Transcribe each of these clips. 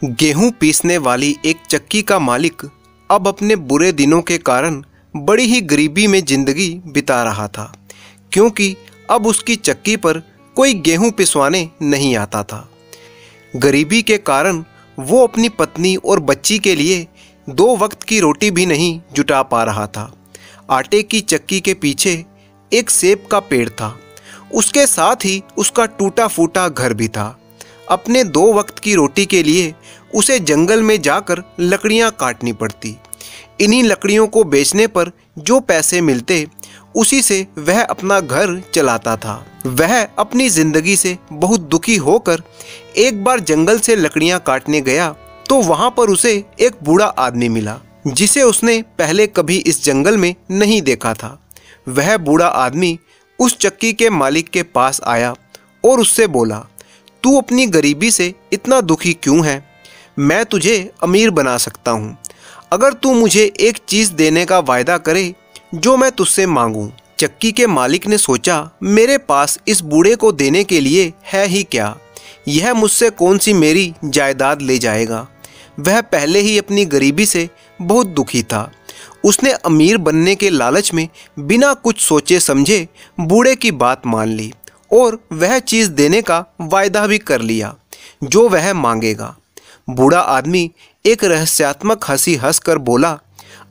गेहूं पीसने वाली एक चक्की का मालिक अब अपने बुरे दिनों के कारण बड़ी ही गरीबी में जिंदगी बिता रहा था, क्योंकि अब उसकी चक्की पर कोई गेहूं पिसवाने नहीं आता था। गरीबी के कारण वो अपनी पत्नी और बच्ची के लिए 2 वक्त की रोटी भी नहीं जुटा पा रहा था। आटे की चक्की के पीछे एक सेब का पेड़ था, उसके साथ ही उसका टूटा फूटा घर भी था। अपने 2 वक्त की रोटी के लिए उसे जंगल में जाकर लकड़ियां काटनी पड़ती। इन्हीं लकड़ियों को बेचने पर जो पैसे मिलते, उसी से वह अपना घर चलाता था। वह अपनी जिंदगी से बहुत दुखी होकर एक बार जंगल से लकड़ियां काटने गया तो वहां पर उसे एक बूढ़ा आदमी मिला, जिसे उसने पहले कभी इस जंगल में नहीं देखा था। वह बूढ़ा आदमी उस चक्की के मालिक के पास आया और उससे बोला, तू अपनी गरीबी से इतना दुखी क्यों है? मैं तुझे अमीर बना सकता हूँ, अगर तू मुझे एक चीज़ देने का वायदा करे जो मैं तुझसे मांगूं। चक्की के मालिक ने सोचा, मेरे पास इस बूढ़े को देने के लिए है ही क्या, यह मुझसे कौन सी मेरी जायदाद ले जाएगा। वह पहले ही अपनी गरीबी से बहुत दुखी था। उसने अमीर बनने के लालच में बिना कुछ सोचे समझे बूढ़े की बात मान ली और वह चीज़ देने का वायदा भी कर लिया जो वह मांगेगा। बूढ़ा आदमी एक रहस्यात्मक हंसी हंसकर बोला,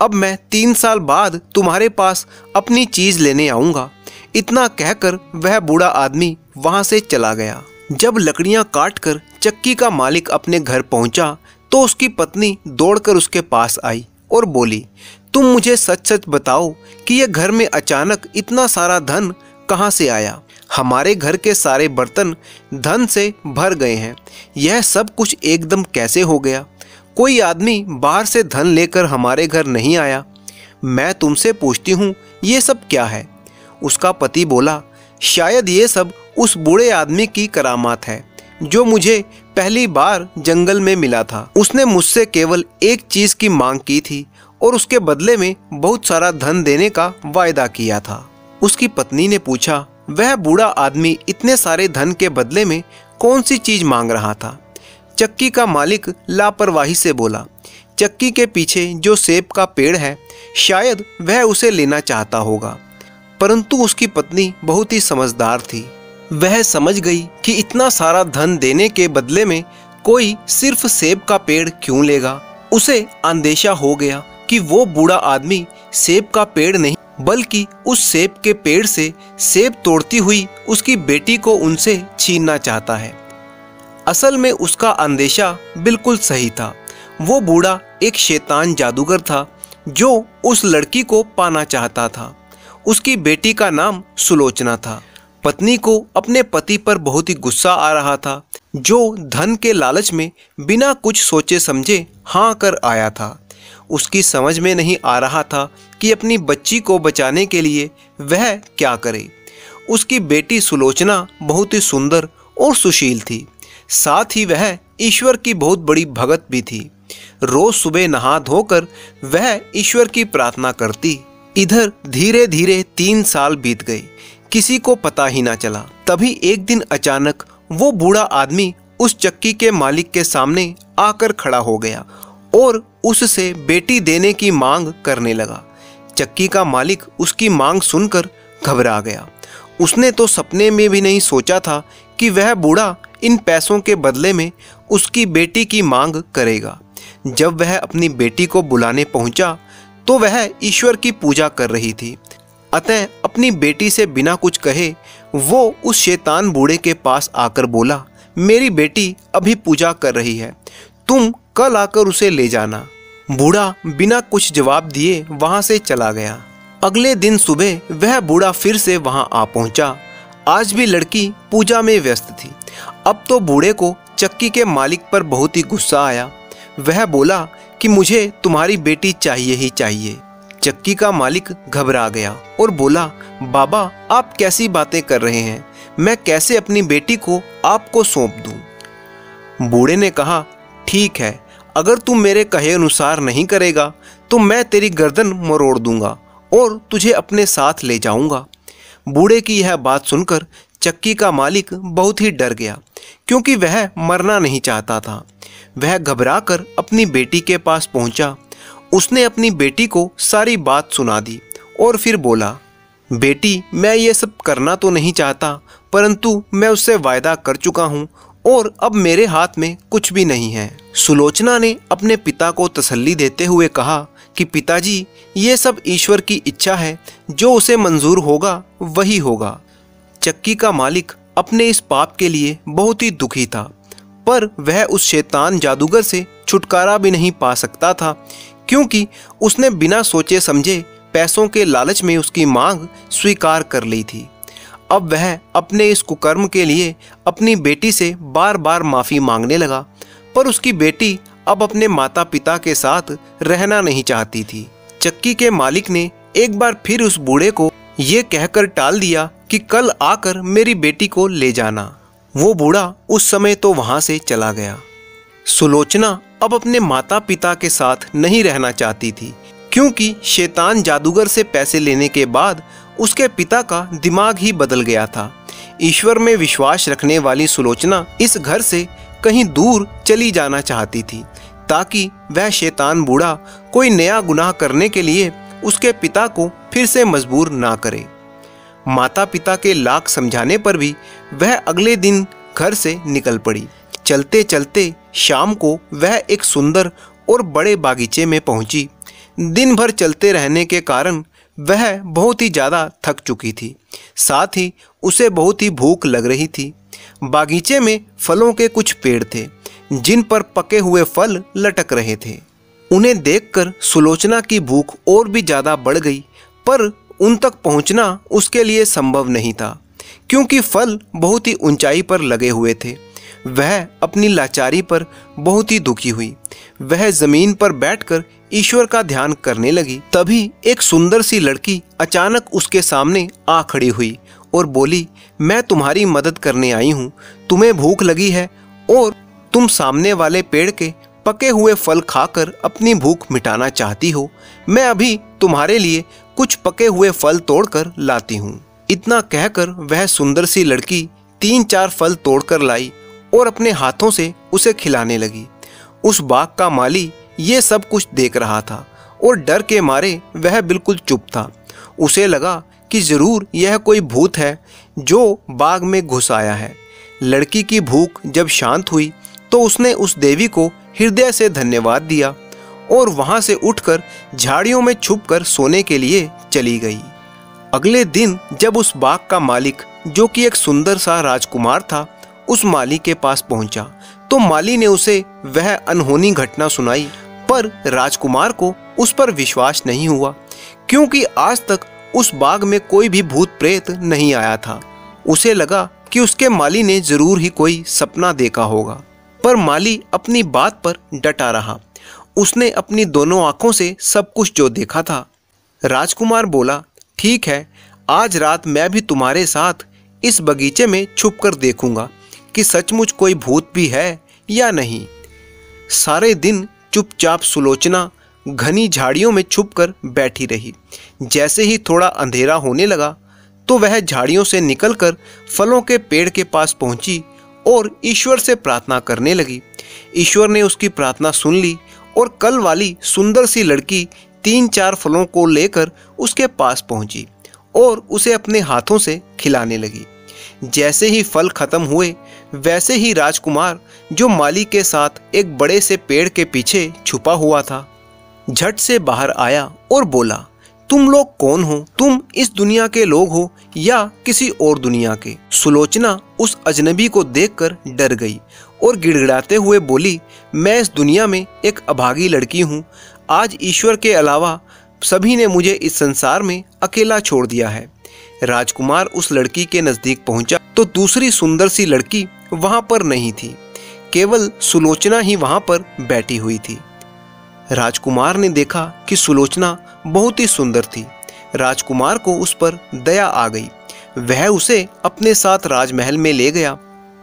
अब मैं 3 साल बाद तुम्हारे पास अपनी चीज़ लेने आऊँगा। इतना कहकर वह बूढ़ा आदमी वहाँ से चला गया। जब लकड़ियाँ काटकर चक्की का मालिक अपने घर पहुँचा तो उसकी पत्नी दौड़कर उसके पास आई और बोली, तुम मुझे सच सच बताओ कि यह घर में अचानक इतना सारा धन कहाँ से आया? हमारे घर के सारे बर्तन धन से भर गए हैं, यह सब कुछ एकदम कैसे हो गया? कोई आदमी बाहर से धन लेकर हमारे घर नहीं आया। मैं तुमसे पूछती हूँ, ये सब क्या है? उसका पति बोला, शायद ये सब उस बूढ़े आदमी की करामात है जो मुझे पहली बार जंगल में मिला था। उसने मुझसे केवल एक चीज़ की मांग की थी और उसके बदले में बहुत सारा धन देने का वायदा किया था। उसकी पत्नी ने पूछा, वह बूढ़ा आदमी इतने सारे धन के बदले में कौन सी चीज़ मांग रहा था? चक्की का मालिक लापरवाही से बोला, चक्की के पीछे जो सेब का पेड़ है, शायद वह उसे लेना चाहता होगा। परंतु उसकी पत्नी बहुत ही समझदार थी। वह समझ गई कि इतना सारा धन देने के बदले में कोई सिर्फ सेब का पेड़ क्यों लेगा। उसे अंदेशा हो गया कि वो बूढ़ा आदमी सेब का पेड़ नहीं बल्कि उस सेब के पेड़ से सेब तोड़ती हुई उसकी बेटी को उनसे छीनना चाहता है। असल में उसका अंदेशा बिल्कुल सही था। वो बूढ़ा एक शैतान जादूगर था जो उस लड़की को पाना चाहता था। उसकी बेटी का नाम सुलोचना था। पत्नी को अपने पति पर बहुत ही गुस्सा आ रहा था, जो धन के लालच में बिना कुछ सोचे समझे हाँ कर आया था। उसकी समझ में नहीं आ रहा था कि अपनी बच्ची को बचाने के लिए वह क्या करे। उसकी बेटी सुलोचना बहुत ही सुंदर और सुशील थी, साथ ही वह ईश्वर की बहुत बड़ी भगत भी थी। रोज सुबह नहा धोकर वह ईश्वर की प्रार्थना करती। इधर धीरे धीरे 3 साल बीत गए, किसी को पता ही ना चला। तभी एक दिन अचानक वो बूढ़ा आदमी उस चक्की के मालिक के सामने आकर खड़ा हो गया और उससे बेटी देने की मांग करने लगा। चक्की का मालिक उसकी मांग सुनकर घबरा गया। उसने तो सपने में भी नहीं सोचा था कि वह बूढ़ा इन पैसों के बदले में उसकी बेटी की मांग करेगा। जब वह अपनी बेटी को बुलाने पहुंचा तो वह ईश्वर की पूजा कर रही थी। अतः अपनी बेटी से बिना कुछ कहे वो उस शैतान बूढ़े के पास आकर बोला, मेरी बेटी अभी पूजा कर रही है, तुम कल आकर उसे ले जाना। बूढ़ा बिना कुछ जवाब दिए वहां से चला गया। अगले दिन सुबह वह बूढ़ा फिर से वहां आ पहुंचा। आज भी लड़की पूजा में व्यस्त थी। अब तो बूढ़े को चक्की के मालिक पर बहुत ही गुस्सा आया। वह बोला कि मुझे तुम्हारी बेटी चाहिए ही चाहिए। चक्की का मालिक घबरा गया और बोला, बाबा आप कैसी बातें कर रहे हैं, मैं कैसे अपनी बेटी को आपको सौंप दूं? बूढ़े ने कहा, ठीक है, अगर तुम मेरे कहे अनुसार नहीं करेगा तो मैं तेरी गर्दन मरोड़ दूंगा और तुझे अपने साथ ले जाऊंगा। बूढ़े की यह बात सुनकर चक्की का मालिक बहुत ही डर गया, क्योंकि वह मरना नहीं चाहता था। वह घबराकर अपनी बेटी के पास पहुंचा। उसने अपनी बेटी को सारी बात सुना दी और फिर बोला, बेटी, मैं ये सब करना तो नहीं चाहता, परंतु मैं उससे वायदा कर चुका हूँ और अब मेरे हाथ में कुछ भी नहीं है। सुलोचना ने अपने पिता को तसल्ली देते हुए कहा कि पिताजी, ये सब ईश्वर की इच्छा है, जो उसे मंजूर होगा वही होगा। चक्की का मालिक अपने इस पाप के लिए बहुत ही दुखी था, पर वह उस शैतान जादूगर से छुटकारा भी नहीं पा सकता था, क्योंकि उसने बिना सोचे समझे पैसों के लालच में उसकी मांग स्वीकार कर ली थी। अब वह अपने इस कुकर्म के लिए अपनी बेटी से बार बार माफ़ी मांगने लगा, पर उसकी बेटी अब अपने माता पिता के साथ रहना नहीं चाहती थी। चक्की के मालिक ने एक बार फिर उस बूढ़े को ये कहकर टाल दिया कि कल आकर मेरी बेटी को ले जाना। वो बूढ़ा उस समय तो वहाँ से चला गया। सुलोचना अब अपने माता पिता के साथ नहीं रहना चाहती थी, क्योंकि शैतान जादूगर से पैसे लेने के बाद उसके पिता का दिमाग ही बदल गया था। ईश्वर में विश्वास रखने वाली सुलोचना इस घर से कहीं दूर चली जाना चाहती थी, ताकि वह शैतान बूढ़ा कोई नया गुनाह करने के लिए उसके पिता को फिर से मजबूर ना करे। माता पिता के लाख समझाने पर भी वह अगले दिन घर से निकल पड़ी। चलते चलते शाम को वह एक सुंदर और बड़े बागीचे में पहुंची। दिन भर चलते रहने के कारण वह बहुत ही ज़्यादा थक चुकी थी, साथ ही उसे बहुत ही भूख लग रही थी। बागीचे में फलों के कुछ पेड़ थे, जिन पर पके हुए फल लटक रहे थे। उन्हें देखकर सुलोचना की भूख और भी ज़्यादा बढ़ गई, पर उन तक पहुंचना उसके लिए संभव नहीं था, क्योंकि फल बहुत ही ऊंचाई पर लगे हुए थे। वह अपनी लाचारी पर बहुत ही दुखी हुई। वह जमीन पर बैठकर ईश्वर का ध्यान करने लगी। तभी एक सुंदर सी लड़की अचानक उसके सामने आ खड़ी हुई और बोली, मैं तुम्हारी मदद करने आई हूँ। तुम्हें भूख लगी है और तुम सामने वाले पेड़ के पके हुए फल खाकर अपनी भूख मिटाना चाहती हो। मैं अभी तुम्हारे लिए कुछ पके हुए फल तोड़कर लाती हूँ। इतना कहकर वह सुंदर सी लड़की 3-4 फल तोड़कर लाई और अपने हाथों से उसे खिलाने लगी। उस बाग का माली ये सब कुछ देख रहा था और डर के मारे वह बिल्कुल चुप था। उसे लगा कि जरूर यह कोई भूत है जो बाग में घुस आया है। लड़की की भूख जब शांत हुई तो उसने उस देवी को हृदय से धन्यवाद दिया और वहां से उठकर झाड़ियों में छुपकर सोने के लिए चली गई। अगले दिन जब उस बाग का मालिक, जो कि एक सुंदर सा राजकुमार था, उस माली के पास पहुंचा तो माली ने उसे वह अनहोनी घटना सुनाई, पर राजकुमार को उस पर विश्वास नहीं हुआ, क्योंकि आज तक उस बाग में कोई भी भूत प्रेत नहीं आया था। उसे लगा कि उसके माली ने जरूर ही कोई सपना देखा होगा, पर माली अपनी बात पर डटा रहा। उसने अपनी दोनों आंखों से सब कुछ जो देखा था। राजकुमार बोला, ठीक है, आज रात मैं भी तुम्हारे साथ इस बगीचे में छुपकर देखूंगा कि सचमुच कोई भूत भी है या नहीं। सारे दिन चुपचाप सुलोचना घनी झाड़ियों में छुपकर बैठी रही। जैसे ही थोड़ा अंधेरा होने लगा तो वह झाड़ियों से निकलकर फलों के पेड़ के पास पहुंची और ईश्वर से प्रार्थना करने लगी। ईश्वर ने उसकी प्रार्थना सुन ली और कल वाली सुंदर सी लड़की 3-4 फलों को लेकर उसके पास पहुंची और उसे अपने हाथों से खिलाने लगी। जैसे ही फल खत्म हुए, वैसे ही राजकुमार, जो माली के साथ एक बड़े से पेड़ के पीछे छुपा हुआ था, झट से बाहर आया और बोला, तुम लोग कौन हो? तुम इस दुनिया के लोग हो या किसी और दुनिया के? सुलोचना उस अजनबी को देखकर डर गई और गिड़गिड़ाते हुए बोली, मैं इस दुनिया में एक अभागी लड़की हूँ। आज ईश्वर के अलावा सभी ने मुझे इस संसार में अकेला छोड़ दिया है। राजकुमार उस लड़की के नजदीक पहुंचा तो दूसरी सुंदर सी लड़की वहां पर नहीं थी, केवल सुलोचना ही वहां पर बैठी हुई थी। राजकुमार ने देखा कि सुलोचना बहुत ही सुंदर थी। राजकुमार को उस पर दया आ गई। वह उसे अपने साथ राजमहल में ले गया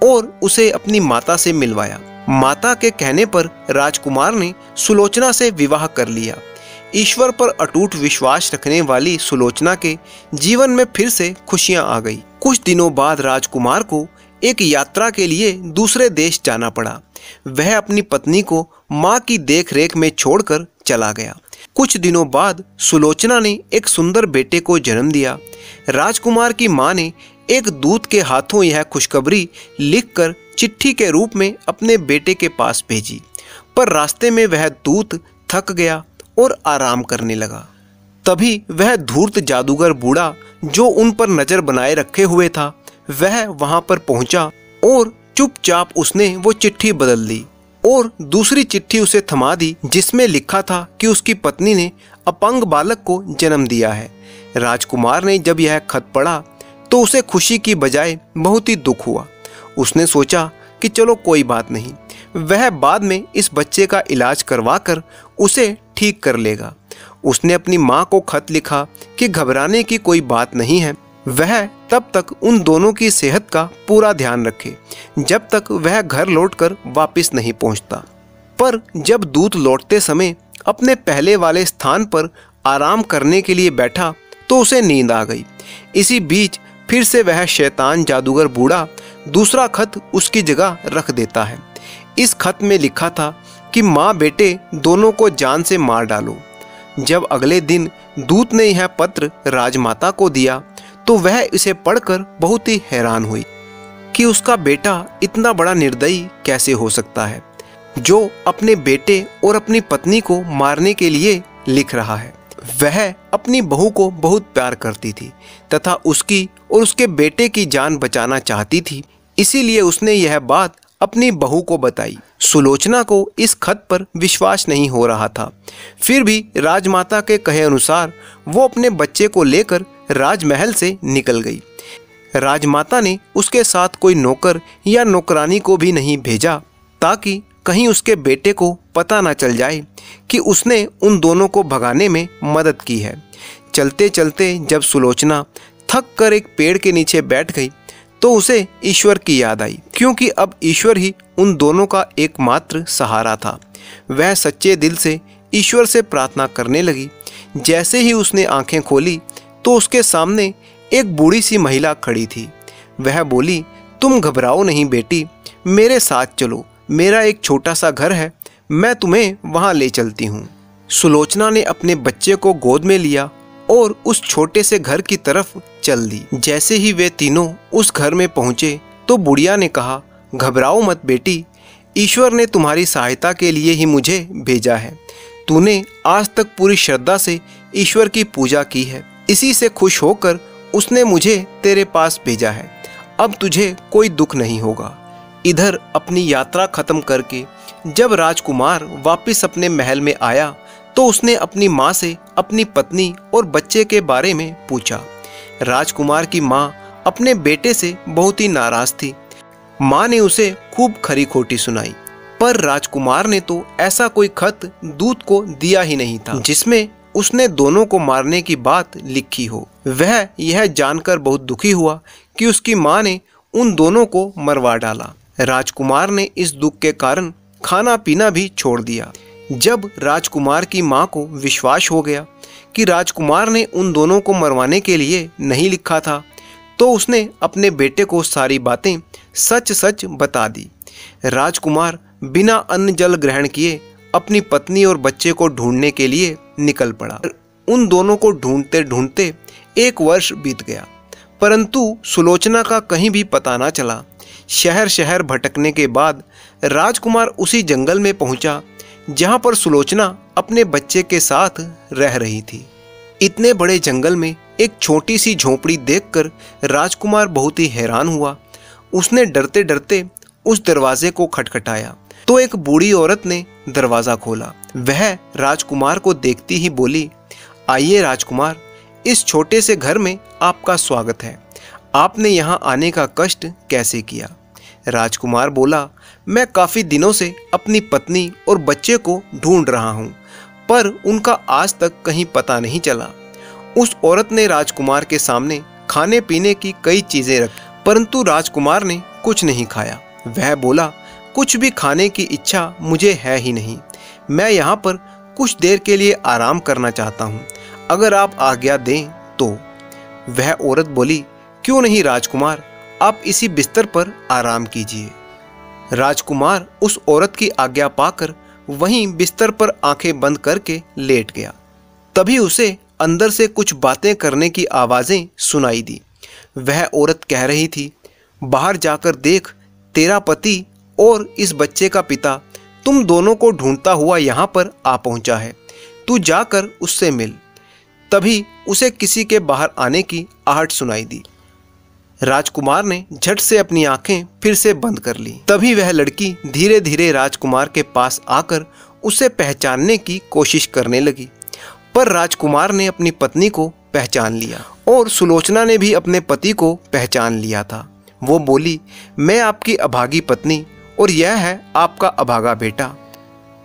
और उसे अपनी माता से मिलवाया। माता के कहने पर राजकुमार ने सुलोचना से विवाह कर लिया। ईश्वर पर अटूट विश्वास रखने वाली सुलोचना के जीवन में फिर से खुशियां आ गई। कुछ दिनों बाद राजकुमार को एक यात्रा के लिए दूसरे देश जाना पड़ा। वह अपनी पत्नी को माँ की देखरेख में छोड़कर चला गया। कुछ दिनों बाद सुलोचना ने एक सुंदर बेटे को जन्म दिया। राजकुमार की माँ ने एक दूत के हाथों यह खुशखबरी लिखकर चिट्ठी के रूप में अपने बेटे के पास भेजी, पर रास्ते में वह दूत थक गया और आराम करने लगा। तभी वह धूर्त जादूगर बूढ़ा जो उन पर नजर बनाए रखे हुए था, वह वहां पर पहुंचा और चुपचाप उसने वो चिट्ठी बदल दी और दूसरी चिट्ठी उसे थमा दी, जिसमें लिखा था कि उसकी पत्नी ने अपंग बालक को जन्म दिया है। राजकुमार ने जब यह खत पढ़ा तो उसे खुशी की बजाय बहुत ही दुख हुआ। उसने सोचा कि चलो कोई बात नहीं, वह बाद में इस बच्चे का इलाज करवाकर उसे ठीक कर लेगा। उसने अपनी माँ को खत लिखा कि घबराने की कोई बात नहीं है, वह तब तक उन दोनों की सेहत का पूरा ध्यान रखे जब तक वह घर लौटकर वापस नहीं पहुंचता। पर जब दूत लौटते समय अपने पहले वाले स्थान पर आराम करने के लिए बैठा तो उसे नींद आ गई। इसी बीच फिर से वह शैतान जादूगर बूढ़ा दूसरा खत उसकी जगह रख देता है। इस खत में लिखा था कि माँ बेटे दोनों को जान से मार डालो। जब अगले दिन दूत ने यह पत्र राजमाता को दिया तो वह इसे पढ़कर बहुत ही हैरान हुई कि उसका बेटा इतना बड़ा निर्दयी कैसे हो सकता है, जो अपने बेटे और अपनी पत्नी को मारने के लिए लिख रहा है। वह अपनी बहू को बहुत प्यार करती थी तथा उसकी और उसके बेटे की जान बचाना चाहती थी, इसीलिए उसने यह बात अपनी बहू को बताई। सुलोचना को इस खत पर विश्वास नहीं हो रहा था, फिर भी राजमाता के कहे अनुसार वो अपने बच्चे को लेकर राजमहल से निकल गई। राजमाता ने उसके साथ कोई नौकर या नौकरानी को भी नहीं भेजा ताकि कहीं उसके बेटे को पता ना चल जाए कि उसने उन दोनों को भगाने में मदद की है। चलते चलते जब सुलोचना थक कर एक पेड़ के नीचे बैठ गई तो उसे ईश्वर की याद आई, क्योंकि अब ईश्वर ही उन दोनों का एकमात्र सहारा था। वह सच्चे दिल से ईश्वर से प्रार्थना करने लगी। जैसे ही उसने आंखें खोली तो उसके सामने एक बूढ़ी सी महिला खड़ी थी। वह बोली, तुम घबराओ नहीं बेटी, मेरे साथ चलो, मेरा एक छोटा सा घर है, मैं तुम्हें वहां ले चलती हूँ। सुलोचना ने अपने बच्चे को गोद में लिया और उस छोटे से घर की तरफ चल दी। जैसे ही वे तीनों उस घर में पहुंचे तो बुढ़िया ने कहा, घबराओ मत बेटी, ईश्वर ने तुम्हारी सहायता के लिए ही मुझे भेजा है। तूने आज तक पूरी श्रद्धा से ईश्वर की पूजा की है, इसी से खुश होकर उसने मुझे तेरे पास भेजा है। अब तुझे कोई दुख नहीं होगा। इधर अपनी यात्रा खत्म करके जब राजकुमार वापस अपने महल में आया तो उसने अपनी माँ से अपनी पत्नी और बच्चे के बारे में पूछा। राजकुमार की माँ अपने बेटे से बहुत ही नाराज थी। माँ ने उसे खूब खरी खोटी सुनाई, पर राजकुमार ने तो ऐसा कोई खत दूत को दिया ही नहीं था जिसमें उसने दोनों को मारने की बात लिखी हो। वह यह जानकर बहुत दुखी हुआ कि उसकी माँ ने उन दोनों को मरवा डाला। राजकुमार ने इस दुख के कारण खाना पीना भी छोड़ दिया। जब राजकुमार की माँ को विश्वास हो गया कि राजकुमार ने उन दोनों को मरवाने के लिए नहीं लिखा था, तो उसने अपने बेटे को सारी बातें सच सच बता दी। राजकुमार बिना अन्न जल ग्रहण किए अपनी पत्नी और बच्चे को ढूंढने के लिए निकल पड़ा। उन दोनों को ढूंढते ढूंढते 1 वर्ष बीत गया, परंतु सुलोचना का कहीं भी पता ना चला। शहर शहर भटकने के बाद राजकुमार उसी जंगल में पहुंचा जहां पर सुलोचना अपने बच्चे के साथ रह रही थी। इतने बड़े जंगल में एक छोटी सी झोपड़ी देखकर राजकुमार बहुत ही हैरान हुआ। उसने डरते डरते उस दरवाजे को खटखटाया तो एक बूढ़ी औरत ने दरवाजा खोला। वह राजकुमार को देखती ही बोली, आइए राजकुमार, इस छोटे से घर में आपका स्वागत है। आपने यहाँ आने का कष्ट कैसे किया? राजकुमार बोला, मैं काफ़ी दिनों से अपनी पत्नी और बच्चे को ढूंढ रहा हूँ, पर उनका आज तक कहीं पता नहीं चला। उस औरत ने राजकुमार के सामने खाने पीने की कई चीज़ें रखी, परंतु राजकुमार ने कुछ नहीं खाया। वह बोला, कुछ भी खाने की इच्छा मुझे है ही नहीं। मैं यहाँ पर कुछ देर के लिए आराम करना चाहता हूँ, अगर आप आज्ञा दें तो। वह औरत बोली, क्यों नहीं राजकुमार, आप इसी बिस्तर पर आराम कीजिए। राजकुमार उस औरत की आज्ञा पाकर वहीं बिस्तर पर आंखें बंद करके लेट गया। तभी उसे अंदर से कुछ बातें करने की आवाज़ें सुनाई दी। वह औरत कह रही थी, बाहर जाकर देख, तेरा पति और इस बच्चे का पिता तुम दोनों को ढूंढता हुआ यहाँ पर आ पहुँचा है, तू जाकर उससे मिल। तभी उसे किसी के बाहर आने की आहट सुनाई दी। राजकुमार ने झट से अपनी आंखें फिर से बंद कर ली। तभी वह लड़की धीरे धीरे राजकुमार के पास आकर उसे पहचानने की कोशिश करने लगी, पर राजकुमार ने अपनी पत्नी को पहचान लिया और सुलोचना ने भी अपने पति को पहचान लिया था। वो बोली, मैं आपकी अभागी पत्नी और यह है आपका अभागा बेटा।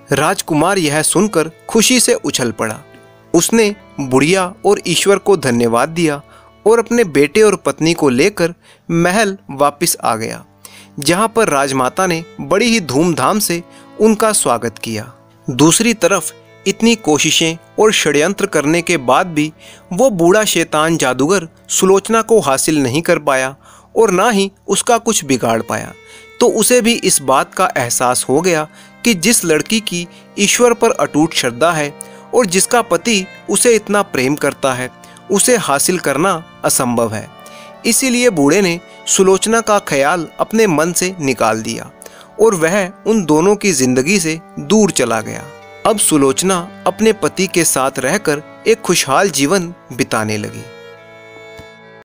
राजकुमार यह सुनकर खुशी से उछल पड़ा। उसने बुढ़िया और ईश्वर को धन्यवाद दिया और अपने बेटे और पत्नी को लेकर महल वापस आ गया, जहां पर राजमाता ने बड़ी ही धूमधाम से उनका स्वागत किया। दूसरी तरफ इतनी कोशिशें और षड्यंत्र करने के बाद भी वो बूढ़ा शैतान जादूगर सुलोचना को हासिल नहीं कर पाया और ना ही उसका कुछ बिगाड़ पाया। तो उसे भी इस बात का एहसास हो गया कि जिस लड़की की ईश्वर पर अटूट श्रद्धा है और जिसका पति उसे इतना प्रेम करता है, उसे हासिल करना असंभव है। इसीलिए बूढ़े ने सुलोचना का ख्याल अपने मन से निकाल दिया और वह उन दोनों की जिंदगी से दूर चला गया। अब सुलोचना अपने पति के साथ रहकर एक खुशहाल जीवन बिताने लगी।